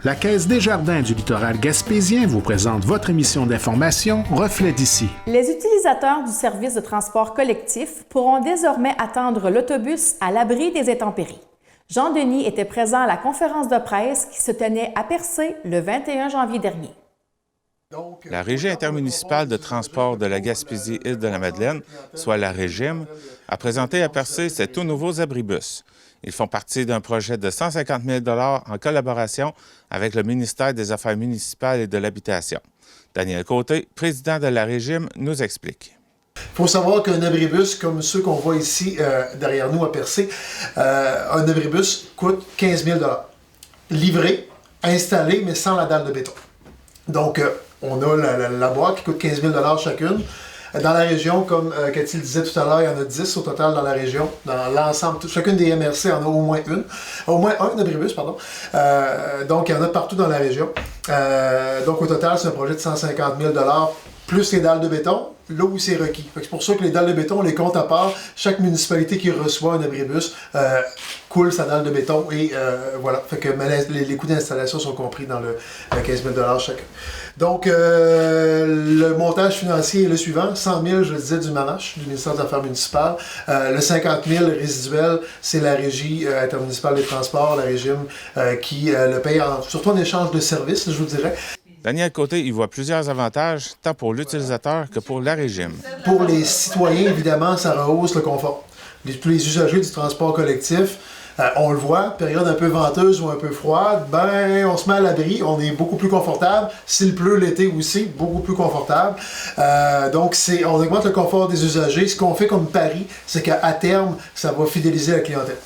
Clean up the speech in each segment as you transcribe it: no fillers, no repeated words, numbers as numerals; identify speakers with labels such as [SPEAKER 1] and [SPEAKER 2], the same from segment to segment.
[SPEAKER 1] La Caisse des Jardins du littoral gaspésien vous présente votre émission d'information Reflet d'ici.
[SPEAKER 2] Les utilisateurs du service de transport collectif pourront désormais attendre l'autobus à l'abri des intempéries. Jean Denis était présent à la conférence de presse qui se tenait à Percé le 21 janvier dernier.
[SPEAKER 3] La Régie intermunicipale de transport de la Gaspésie-Île-de-la-Madeleine, soit la Régime, a présenté à Percé ses tout nouveaux abribus. Ils font partie d'un projet de 150 000 $ en collaboration avec le ministère des Affaires municipales et de l'Habitation. Daniel Côté, président de la Régime, nous explique.
[SPEAKER 4] Il faut savoir qu'un abribus, comme ceux qu'on voit ici derrière nous à Percé, un abribus coûte 15 000 $. Livré, installé, mais sans la dalle de béton. Donc, on a la boîte qui coûte 15 000 $ chacune. Dans la région, comme Cathy le disait tout à l'heure, il y en a 10 au total dans la région. Dans l'ensemble, chacune des MRC en a au moins un abribus, pardon. Donc, il y en a partout dans la région. Donc, au total, c'est un projet de 150 000 $, plus les dalles de béton, là où c'est requis. C'est pour ça que les dalles de béton, on les compte à part. Chaque municipalité qui reçoit un abribus coule sa dalle de béton et voilà. Fait que les coûts d'installation sont compris dans le 15 000 $ chacun. Donc, le montage financier est le suivant. 100 000, je le disais, du MANACH, du ministère des Affaires municipales. Le 50 000 résiduel, c'est la Régie intermunicipale des transports, la Régime, qui le paye surtout en échange de services, je vous dirais.
[SPEAKER 3] Daniel Côté y voit plusieurs avantages, tant pour l'utilisateur que pour la Régime.
[SPEAKER 4] Pour les citoyens, évidemment, ça rehausse le confort. Tous les usagers du transport collectif, on le voit, période un peu venteuse ou un peu froide, on se met à l'abri, on est beaucoup plus confortable. S'il pleut l'été aussi, beaucoup plus confortable. Donc, on augmente le confort des usagers. Ce qu'on fait comme pari, c'est qu'à terme, ça va fidéliser la clientèle.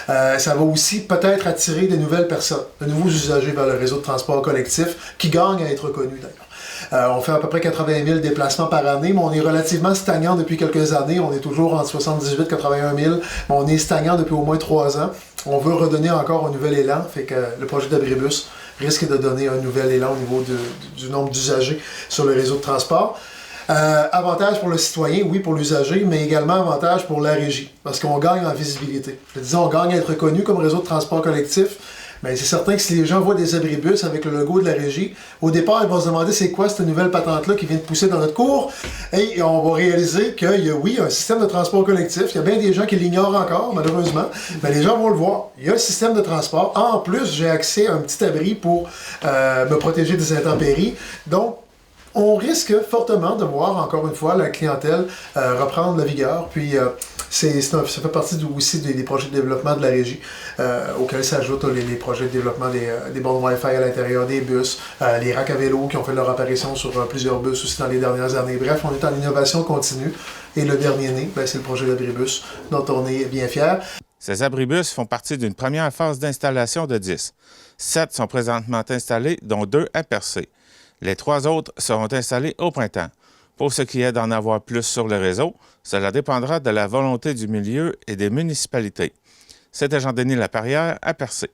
[SPEAKER 4] Ça va aussi peut-être attirer de nouvelles personnes, de nouveaux usagers vers le réseau de transport collectif qui gagnent à être connus d'ailleurs. On fait à peu près 80 000 déplacements par année, mais on est relativement stagnant depuis quelques années. On est toujours entre 78 et 81 000, mais on est stagnant depuis au moins 3 ans. On veut redonner encore un nouvel élan, fait que le projet d'abribus risque de donner un nouvel élan au niveau du nombre d'usagers sur le réseau de transport. Avantage pour le citoyen, oui, pour l'usager, mais également avantage pour la régie, parce qu'on gagne en visibilité. Je disais, on gagne à être reconnu comme réseau de transport collectif, mais c'est certain que si les gens voient des abribus avec le logo de la régie, au départ, ils vont se demander c'est quoi cette nouvelle patente-là qui vient de pousser dans notre cours, et on va réaliser qu'il y a, oui, un système de transport collectif. Il y a bien des gens qui l'ignorent encore, malheureusement, mais les gens vont le voir. Il y a un système de transport. En plus, j'ai accès à un petit abri pour me protéger des intempéries. Donc, on risque fortement de voir, encore une fois, la clientèle reprendre la vigueur. Puis, ça fait partie aussi des projets de développement de la régie, auxquels s'ajoutent les projets de développement des bornes Wi-Fi à l'intérieur des bus, les racks à vélo qui ont fait leur apparition sur plusieurs bus aussi dans les dernières années. Bref, on est en innovation continue. Et le dernier né, c'est le projet d'abribus, dont on est bien fiers.
[SPEAKER 3] Ces abribus font partie d'une première phase d'installation de 10. 7 sont présentement installés, dont 2 à Percé. Les 3 autres seront installés au printemps. Pour ce qui est d'en avoir plus sur le réseau, cela dépendra de la volonté du milieu et des municipalités. C'était Jean-Denis Laperrière à Percé.